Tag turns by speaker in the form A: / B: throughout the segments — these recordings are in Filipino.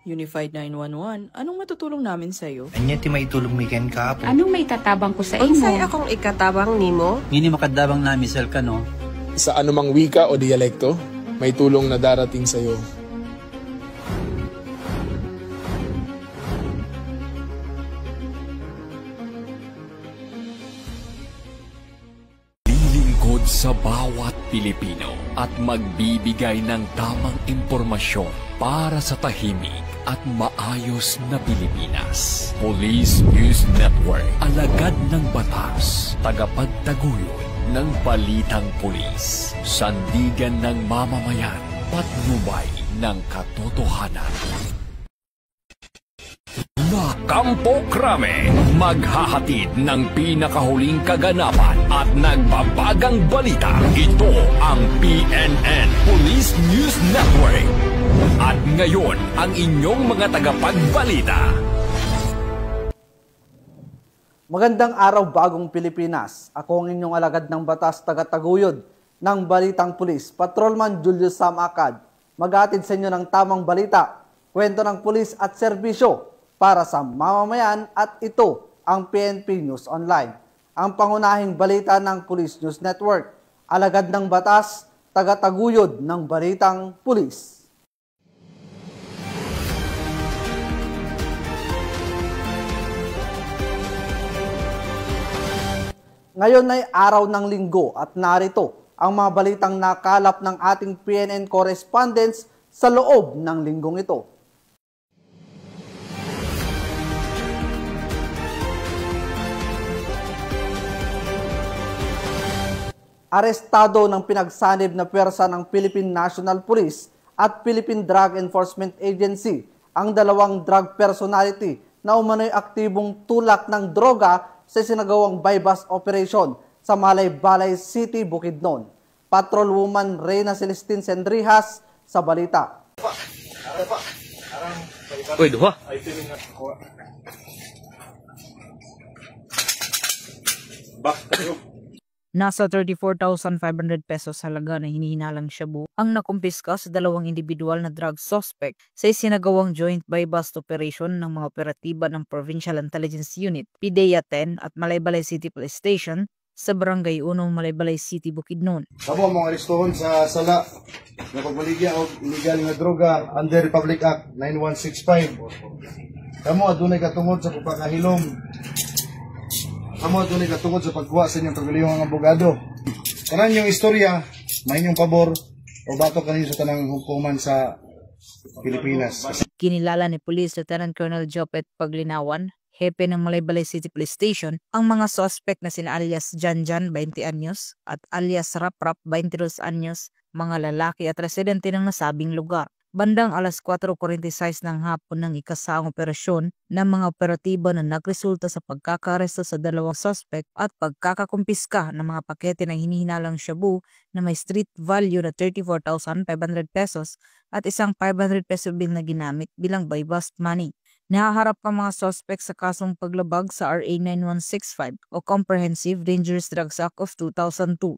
A: Unified 911, anong matutulong namin sa'yo?
B: Anya ti maitulong mi ken kapo.
C: Anong may tatabang ko sa imo?
D: Unsay akong ikatabang nimo?
B: Ngini makadabang na misal ka no?
E: Sa anumang wika o dialekto, may tulong na darating sa iyo.
F: Lilingkod sa bawat Pilipino at magbibigay ng tamang impormasyon para sa tahimik at maayos na Pilipinas. Police News Network, alagad ng batas, tagapagtaguyod ng balitang pulis, sandigan ng mamamayan, patnubay ng katotohanan. Na Kampo Krame, maghahatid ng pinakahuling kaganapan at nagbabagang balita. Ito ang PNN Police News Network. At ngayon, ang inyong mga tagapagbalita.
G: Magandang araw, bagong Pilipinas. Ako ang inyong alagad ng batas, tagataguyod ng Balitang Pulis, Patrolman Julius Sam Acad. Maghatid sa inyo ng tamang balita, kwento ng pulis at serbisyo para sa mamamayan, at ito ang PNP News Online. Ang pangunahing balita ng Police News Network, alagad ng batas, tagataguyod ng Balitang Pulis. Ngayon ay araw ng Linggo at narito ang mga balitang nakalap ng ating PNN correspondents sa loob ng linggong ito. Arestado ng pinagsanib na pwersa ng Philippine National Police at Philippine Drug Enforcement Agency ang dalawang drug personality na umano'y aktibong tulak ng droga sa sinagawang bypass operation sa Malay-Balay City, Bukidnon. Patrolwoman Reyna Celestine Sendrijas sa balita.
B: Uy, duha.
H: Nasa 34,500 pesos halaga na hinihinalang shabu ang nakumpiska sa dalawang individual na drug suspect sa isinagawang joint buy-bust operation ng mga operatiba ng Provincial Intelligence Unit, PIDEA 10 at Malay-Balay City Police Station sa Barangay 1, Malay-Balay City, Bukidnon.
I: Kamo mga arestuhon sa sala na pagbaligya o illegal nga droga under Republic Act 9165. Kamo adunay katungod sa pagpakahilom. Kamo adunay katungod sa pagkuha sa inyong kagalihong abogado. Karan yung istorya, may inyong pabor o bato kaninyo sa tanang hukuman sa Pilipinas.
H: Kinilala ni Police Lieutenant Colonel Jopet Paglinawan, hepe ng Malay-Balay City Police Station, ang mga suspect na sina alias Janjan, 20 anyos, at alias Raprap, 22 anyos, mga lalaki at residente ng nasabing lugar. Bandang alas 4:46 ng hapon ng ikasaang operasyon ng mga operatiba na nagresulta sa pagkakaresto sa dalawang suspect at pagkakakumpiska ng mga pakete ng hinihinalang shabu na may street value na 34,500 pesos at isang 500 peso bill na ginamit bilang buy-bust money. Nahaharap ang mga suspect sa kasong paglabag sa RA 9165 o Comprehensive Dangerous Drugs Act of 2002.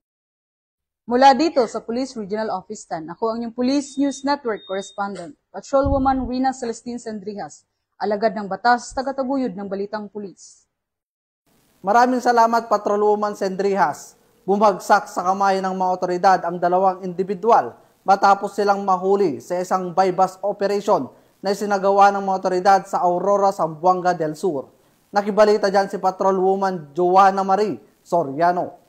J: Mula dito sa Police Regional Office 10, ako ang inyong Police News Network Correspondent, Patrolwoman Reyna Celestine Sendrijas, alagad ng batas, tagataguyod ng Balitang Pulis.
G: Maraming salamat, Patrolwoman Sendrijas. Bumagsak sa kamay ng mga otoridad ang dalawang individual matapos silang mahuli sa isang buy-bust operation na isinagawa ng mga otoridad sa Aurora, Zamboanga del Sur. Nakibalita dyan si Patrolwoman Joanna Marie Soriano.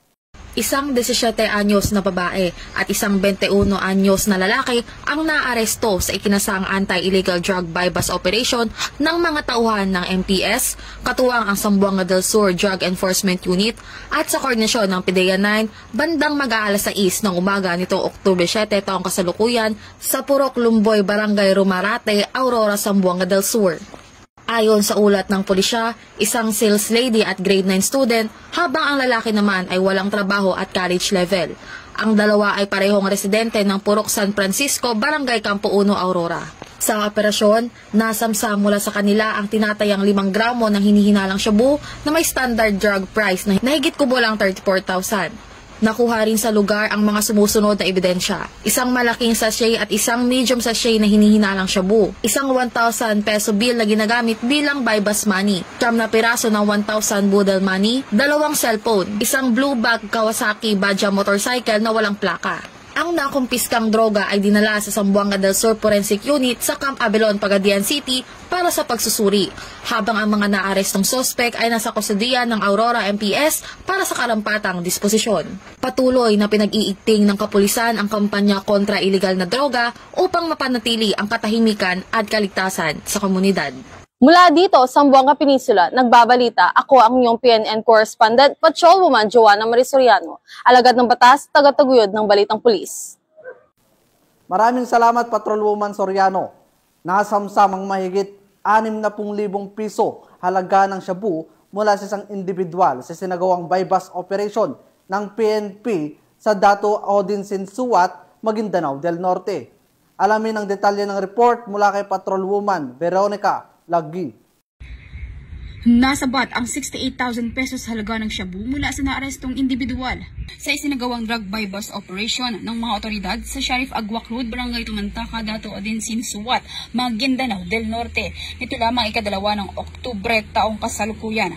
K: Isang 17 anyos na babae at isang 21 anyos na lalaki ang naaresto sa ikinasang anti-illegal drug buy-bust operation ng mga tauhan ng MPS, katuwang ang Zamboanga del Sur Drug Enforcement Unit at sa koordinasyon ng PIDEA 9 bandang mag-aalas 6 ng umaga nitong Oktubre 7 taong kasalukuyan sa Purok Lumboy, Barangay Rumarate, Aurora, Zamboanga del Sur. Ayon sa ulat ng pulisya, isang sales lady at grade 9 student, habang ang lalaki naman ay walang trabaho at college level. Ang dalawa ay parehong residente ng Purok San Francisco, Barangay Campo 1, Aurora. Sa operasyon, nasamsam mula sa kanila ang tinatayang 5 gramo ng hinihinalang shabu na may standard drug price na higit kubo lang 34,000. Nakuha rin sa lugar ang mga sumusunod na ebidensya. Isang malaking sachet at isang medium sachet na hinihinalang shabu. Isang 1,000 peso bill na ginagamit bilang buy-bus money. 9 na piraso ng 1,000 budel money. 2 cellphone. Isang blue bag Kawasaki Badja motorcycle na walang plaka. Ang nakumpiskang droga ay dinala sa Zamboanga del Sur Forensic Unit sa Camp Abilon, Pagadian City para sa pagsusuri, habang ang mga naarestong sospek ay nasa kustodiya ng Aurora MPS para sa karampatang disposisyon. Patuloy na pinag-iigting ng kapulisan ang kampanya kontra iligal na droga upang mapanatili ang katahimikan at kaligtasan sa komunidad.
C: Mula dito, Zamboanga Peninsula, nagbabalita, ako ang inyong PNN correspondent, Patrolwoman Joanna Marisoriano, alagad ng batas, taga-taguyod ng Balitang Pulis.
G: Maraming salamat, Patrolwoman Soriano. Nasamsamang mahigit 60,000 piso halaga ng shabu mula sa isang individual sa sinagawang buy-bus operation ng PNP sa Dato Odinsin Suwat, Maguindanao del Norte. Alamin ang detalye ng report mula kay Patrolwoman Veronica Lagi.
L: Nasabat ang 68,000 pesos halaga ng shabu mula sa naarestong individual sa isinagawang drug buy-bus operation ng mga otoridad sa Sheriff Aguac Road, Barangay Tumantaka, Dato Odinsin Suwat, Maguindanao del Norte. Ito lamang ikadalawa ng Oktubre taong kasalukuyan.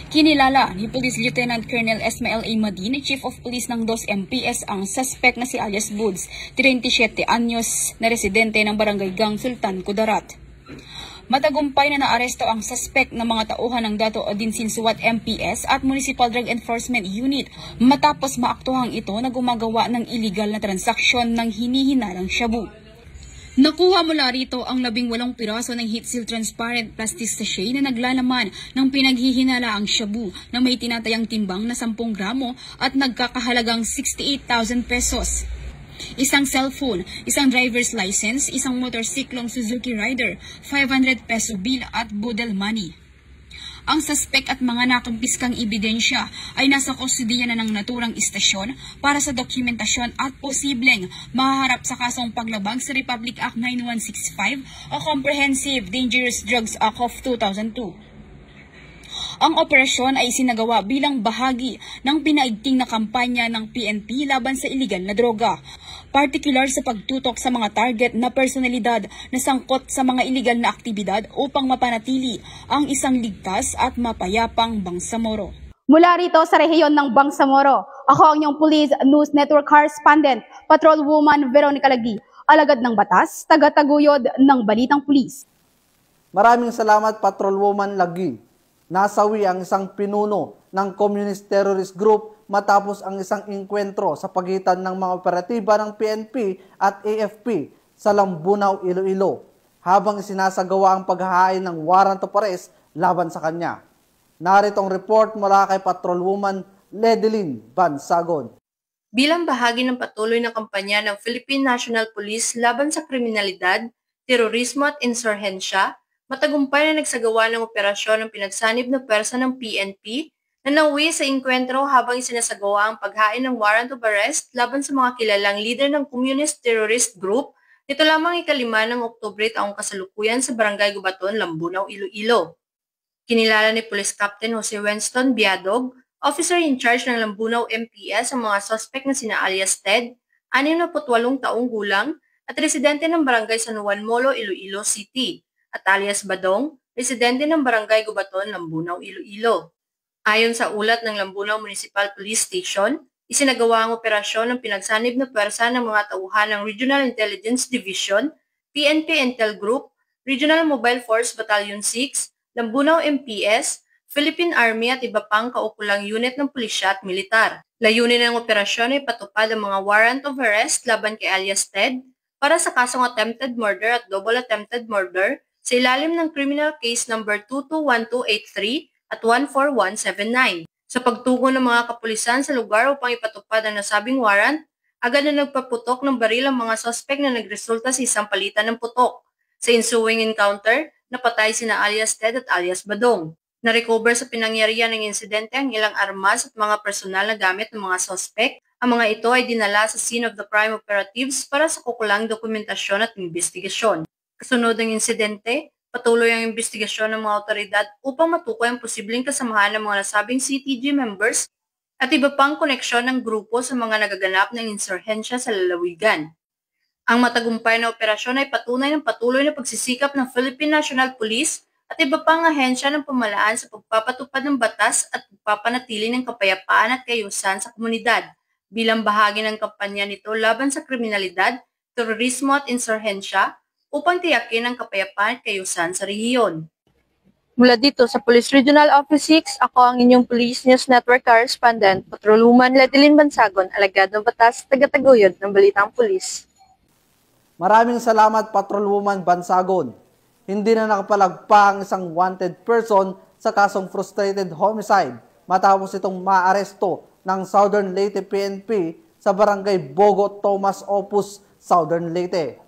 L: Kinilala ni Police Lieutenant Colonel Esmael A. Madin, Chief of Police ng 2 MPS, ang suspect na si alias Buds, 37 anyos na residente ng Barangay Gang Sultan, Kudarat. Matagumpay na naaresto ang suspect na mga tauhan ng Dato Odinsin Suwat MPS at Municipal Drug Enforcement Unit matapos maaktuhang ito na gumagawa ng illegal na transaksyon ng hinihinalang shabu. Nakuha mula rito ang 18 piraso ng heat seal transparent plastic sachet na naglalaman ng pinaghihinala ang shabu na may tinatayang timbang na 10 gramo at nagkakahalagang 68,000 pesos. Isang cellphone, isang driver's license, isang motorsiklong Suzuki Rider, 500 peso bill at budel money. Ang suspect at mga nakumpiskang ebidensya ay nasa kustodiya na ng naturang istasyon para sa dokumentasyon at posibleng mahaharap sa kasong paglabag sa Republic Act 9165 o Comprehensive Dangerous Drugs Act of 2002. Ang operasyon ay isinagawa bilang bahagi ng pinaigting na kampanya ng PNP laban sa iligal na droga, partikular sa pagtutok sa mga target na personalidad na sangkot sa mga iligal na aktibidad upang mapanatili ang isang ligtas at mapayapang Bangsamoro.
M: Mula rito sa rehiyon ng Bangsamoro, ako ang inyong Police News Network correspondent, Patrolwoman Veronica Lagi, alagad ng batas, taga-taguyod ng Balitang Pulis.
G: Maraming salamat, Patrolwoman Lagi. Nasawi ang isang pinuno ng Communist Terrorist Group matapos ang isang inkwentro sa pagitan ng mga operatiba ng PNP at AFP sa Lambunaw, Iloilo, habang isinasagawa ang paghahain ng warrant of arrest laban sa kanya. Narito ang report mula kay Patrolwoman Ledeline Bansagon.
N: Bilang bahagi ng patuloy na kampanya ng Philippine National Police laban sa kriminalidad, terorismo at insurhensya, matagumpay na nagsagawa ng operasyon ng pinagsanib na pwersa ng PNP na nauwi sa inkwentro habang isinasagawa ang paghain ng warrant of arrest laban sa mga kilalang leader ng Communist Terrorist Group nito lamang 5 ng Oktubre taong kasalukuyan sa Barangay Gubaton, Lambunaw, Iloilo. Kinilala ni Police Captain Jose Winston Biadog, officer in charge ng Lambunaw MPS, ang mga suspect na sina alias Ted, 68 taong gulang, at residente ng Barangay San Juan Molo, Iloilo City, at alias Badong, residente ng Barangay Gubaton, Lambunaw, Iloilo. Ayon sa ulat ng Lambunaw Municipal Police Station, isinagawa ang operasyon ng pinagsanib na pwersa ng mga tauhan ng Regional Intelligence Division, PNP Intel Group, Regional Mobile Force Battalion 6, Lambunaw MPS, Philippine Army at iba pang kaukulang unit ng pulisya at militar. Layunin ng operasyon ay patupad ang mga warrant of arrest laban kay alias Ted para sa kasong attempted murder at double attempted murder sa ilalim ng criminal case number 221283 at 14179. Sa pagtugon ng mga kapulisan sa lugar upang ipatupad ang nasabing warrant, agad na nagpaputok ng baril ang mga suspect na nagresulta sa isang palitan ng putok. Sa ensuing encounter, napatay sina alias Ted at alias Badong. Na-recover sa pinangyarihan ng insidente ang ilang armas at mga personal na gamit ng mga suspect. Ang mga ito ay dinala sa scene of the crime operatives para sa kukulang dokumentasyon at investigasyon. Kasunod ng insidente, patuloy ang investigasyon ng mga otoridad upang matukoy ang posibleng kasamahan ng mga nasabing CTG members at iba pang koneksyon ng grupo sa mga nagaganap ng insurhensya sa lalawigan. Ang matagumpay na operasyon ay patunay ng patuloy na pagsisikap ng Philippine National Police at iba pang ahensya ng pamahalaan sa pagpapatupad ng batas at pagpapanatili ng kapayapaan at kaayusan sa komunidad bilang bahagi ng kampanya nito laban sa kriminalidad, terorismo at insurhensya upang tiyakin ang kapayapaan at kaayusan sa rehiyon.
C: Mula dito sa Police Regional Office 6, ako ang inyong Police News Network Correspondent, Patrolwoman Letilin Bansagon, alagad ng batas, tagataguyod ng Balitang Pulis.
G: Maraming salamat, Patrolwoman Bansagon. Hindi na nakapalagpa ang isang wanted person sa kasong frustrated homicide matapos itong maaresto ng Southern Leyte PNP sa Barangay Bogo, Tomas Opus, Southern Leyte.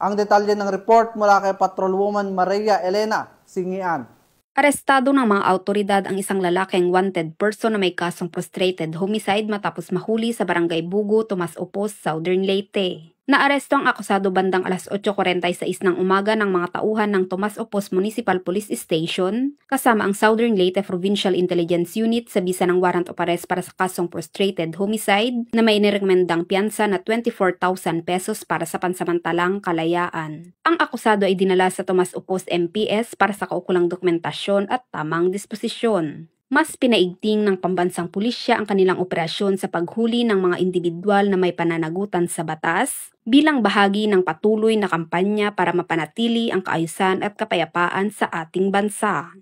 G: Ang detalye ng report mula kay Patrolwoman Maria Elena Singian.
O: Arestado ng mga autoridad ang isang lalaking wanted person na may kasong frustrated homicide matapos mahuli sa Barangay Bugo, Tomas Opus, Southern Leyte. Naaresto ang akusado bandang alas 8:46 ng umaga ng mga tauhan ng Tomas Opus Municipal Police Station kasama ang Southern Leyte Provincial Intelligence Unit sa bisa ng warrant of arrest para sa kasong frustrated homicide na may nirekomendang piyansa na 24,000 pesos para sa pansamantalang kalayaan. Ang akusado ay dinala sa Tomas Opus MPS para sa kaukulang dokumentasyon at tamang disposisyon. Mas pinaigting ng pambansang pulisya ang kanilang operasyon sa paghuli ng mga individual na may pananagutan sa batas bilang bahagi ng patuloy na kampanya para mapanatili ang kaayusan at kapayapaan sa ating bansa.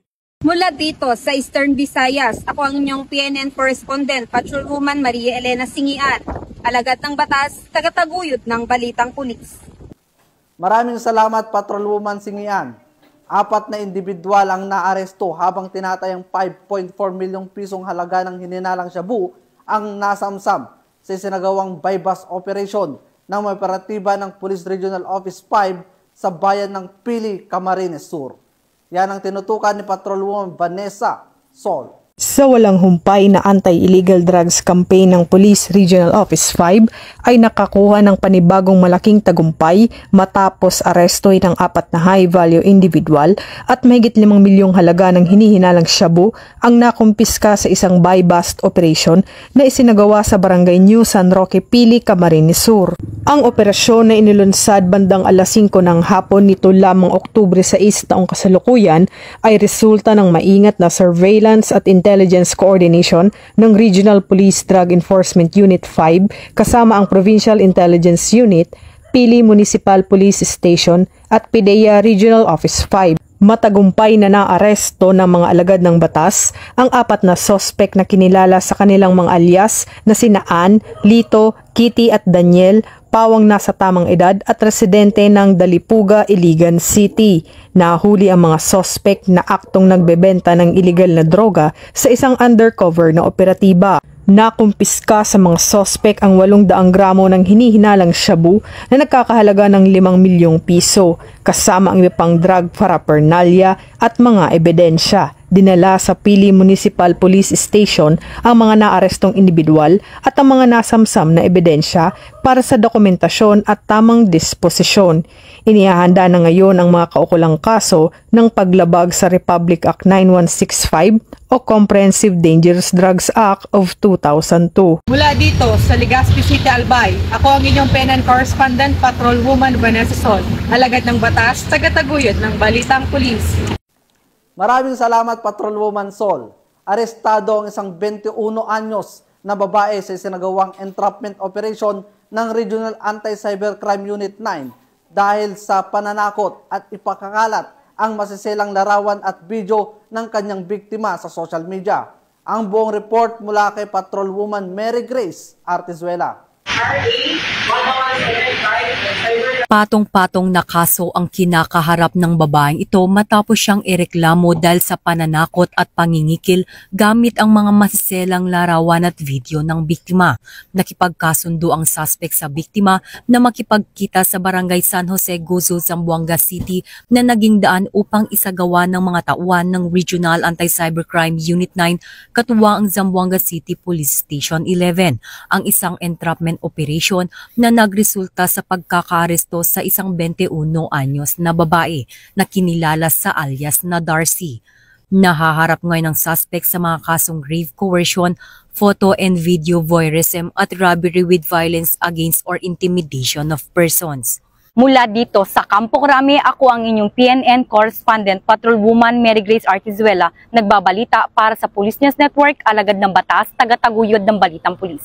P: Mula dito sa Eastern Visayas, ako ang inyong PNN Correspondent, Patrolwoman Maria Elena Singian, alagad ng batas, tagataguyod ng Balitang Pulis.
G: Maraming salamat, Patrolwoman Singian. 4 na individual ang naaresto habang tinatayang 5.4 milyong pisong halaga ng hininalang shabu ang nasamsam sa isinagawang bypass operation ng may operatiba ng Police Regional Office 5 sa bayan ng Pili, Camarines Sur. Yan ang tinutukan ni Patrolwoman Vanessa Sol.
Q: Sa walang humpay na anti-illegal drugs campaign ng Police Regional Office 5 ay nakakuha ng panibagong malaking tagumpay matapos arestoy ng 4 na high-value individual at mahigit 5 milyong halaga ng hinihinalang shabu ang nakumpiska sa isang buy-bust operation na isinagawa sa Barangay New San Roque, Pili, Camarines Sur. Ang operasyon na inilunsad bandang alas 5 ng hapon nito lamang Oktubre 6 taong kasalukuyan ay resulta ng maingat na surveillance at intelligence coordination ng Regional Police Drug Enforcement Unit 5 kasama ang Provincial Intelligence Unit, Pili Municipal Police Station at PIDEA Regional Office 5. Matagumpay na naaresto ng mga alagad ng batas ang 4 na sospek na kinilala sa kanilang mga alias na sina Ann, Lito, Kitty at Daniel, pawang nasa tamang edad at residente ng Dalipuga, Iligan City. Nahuli ang mga sospek na aktong nagbebenta ng illegal na droga sa isang undercover na operatiba. Nakumpiska sa mga sospek ang 800 gramo ng hinihinalang shabu na nagkakahalaga ng 5 milyong piso, kasama ang iba pang drug paraphernalia at mga ebidensya. Dinala sa Pili Municipal Police Station ang mga naarestong individual at ang mga nasamsam na ebidensya para sa dokumentasyon at tamang disposisyon. Inihahanda na ngayon ang mga kaukulang kaso ng paglabag sa Republic Act 9165 o Comprehensive Dangerous Drugs Act of 2002.
P: Mula dito sa Legazpi City, Albay, ako ang inyong PNN Correspondent, Patrolwoman Vanessa Sol, alagad ng batas, tagataguyod ng Balitang Pulis.
G: Maraming salamat, Patrolwoman Sol. Arestado ang isang 21 anyos na babae sa isinagawang entrapment operation ng Regional Anti-Cybercrime Unit 9 dahil sa pananakot at ipakakalat ang masiselang larawan at video ng kanyang biktima sa social media. Ang buong report mula kay Patrolwoman Mary Grace Artizuela.
R: Patong-patong na kaso ang kinakaharap ng babaeng ito matapos siyang ireklamo dahil sa pananakot at pangingikil gamit ang mga masiselang larawan at video ng biktima. Nakipagkasundo ang suspect sa biktima na makipagkita sa Barangay San Jose, Gozo, Zamboanga City na naging daan upang isagawa ng mga tauhan ng Regional Anti-Cybercrime Unit 9 katuwang ang Zamboanga City Police Station 11. Ang isang entrapment operation na nagresulta sa pagkakaaresto sa isang 21 anyos na babae na kinilala sa alias na Darcy. Nahaharap ngayon ng suspect sa mga kasong grave coercion, photo and video voyeurism at robbery with violence against or intimidation of persons.
P: Mula dito sa Campo Crame, ako ang inyong PNN correspondent, Patrolwoman Mary Grace Artizuela, nagbabalita para sa Police News Network, alagad ng batas, tagataguyod ng balitang pulis.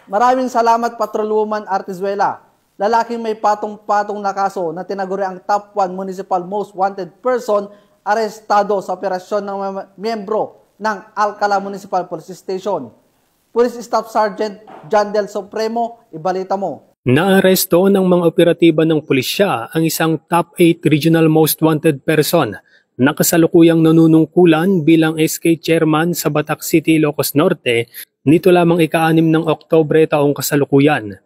G: Maraming salamat, Patrolwoman Artizuela. Lalaking may patong-patong na kaso na tinaguri ang top 1 municipal most wanted person arestado sa operasyon ng miyembro ng Alcala Municipal Police Station. Police Staff Sergeant John Del Supremo, ibalita mo.
S: Naaresto ng mga operatiba ng pulisya ang isang top 8 regional most wanted person na kasalukuyang nanunungkulan bilang SK Chairman sa Batac City, Ilocos Norte nito lamang ika-6 ng Oktubre taong kasalukuyan.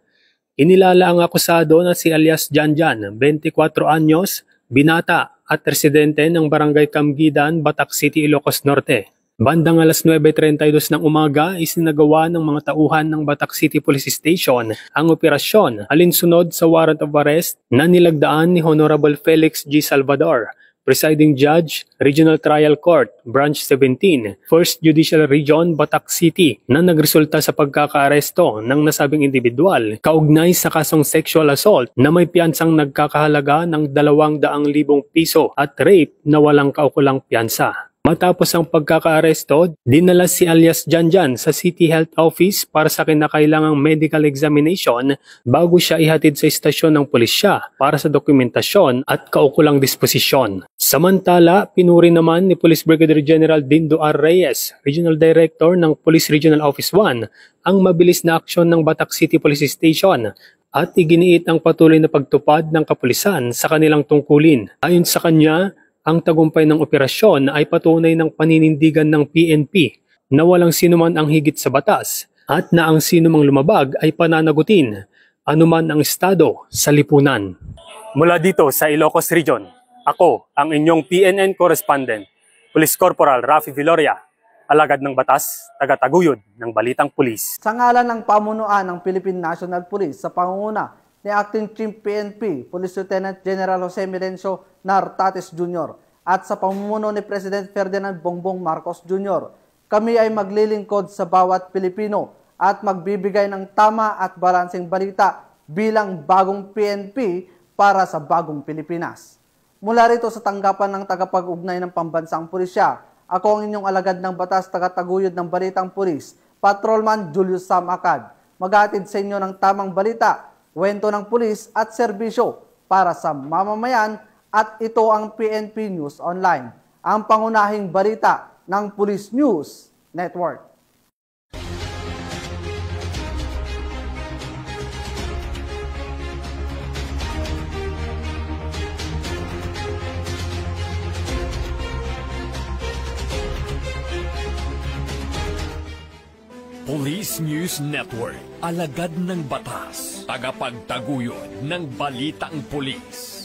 S: Inilala ang akusado na si alias Janjan, 24 anyos, binata at residente ng Barangay Camguidan, Batac City, Ilocos Norte. Bandang alas 9:32 ng umaga, isinagawa ng mga tauhan ng Batac City Police Station ang operasyon alinsunod sa warrant of arrest na nilagdaan ni Honorable Felix G. Salvador, Presiding Judge, Regional Trial Court, Branch 17, 1st Judicial Region, Batac City, na nagresulta sa pagkakaaresto ng nasabing individual kaugnay sa kasong sexual assault na may piyansang nagkakahalaga ng 200,000 piso at rape na walang kaukulang piyansa. Matapos ang pagkakaaresto, dinala si alias Janjan sa City Health Office para sa kinakailangang medical examination bago siya ihatid sa istasyon ng pulisya para sa dokumentasyon at kaukulang disposisyon. Samantala, pinuri naman ni Police Brigadier General Dindo R. Reyes, Regional Director ng Police Regional Office 1, ang mabilis na aksyon ng Batac City Police Station at iginiit ang patuloy na pagtupad ng kapulisan sa kanilang tungkulin. Ayon sa kanya, ang tagumpay ng operasyon ay patunay ng paninindigan ng PNP na walang sinuman ang higit sa batas at na ang sinumang lumabag ay pananagutin, anuman ang estado sa lipunan. Mula dito sa Ilocos Region, ako ang inyong PNN correspondent, Police Corporal Rafi Viloria, alagad ng batas, tagataguyod ng balitang pulis.
G: Sa ngalan ng pamunuan ng Philippine National Police sa pangunguna ni Acting Chief PNP, Police Lieutenant General Jose Melencio Nartates Jr. at sa pamumuno ni President Ferdinand Bongbong Marcos Jr., kami ay maglilingkod sa bawat Pilipino at magbibigay ng tama at balanseng balita bilang bagong PNP para sa bagong Pilipinas. Mula rito sa tanggapan ng tagapag-ugnay ng pambansang pulisya, ako ang inyong alagad ng batas, tagataguyod ng balitang pulis, Patrolman Julius Sam Acad, maghatid sa inyo ng tamang balita, kwento ng pulis at serbisyo para sa mamamayan, at ito ang PNP News Online, ang pangunahing balita ng Police News Network.
F: Police News Network, alagad ng batas, tagapagtaguyod ng balitang pulis.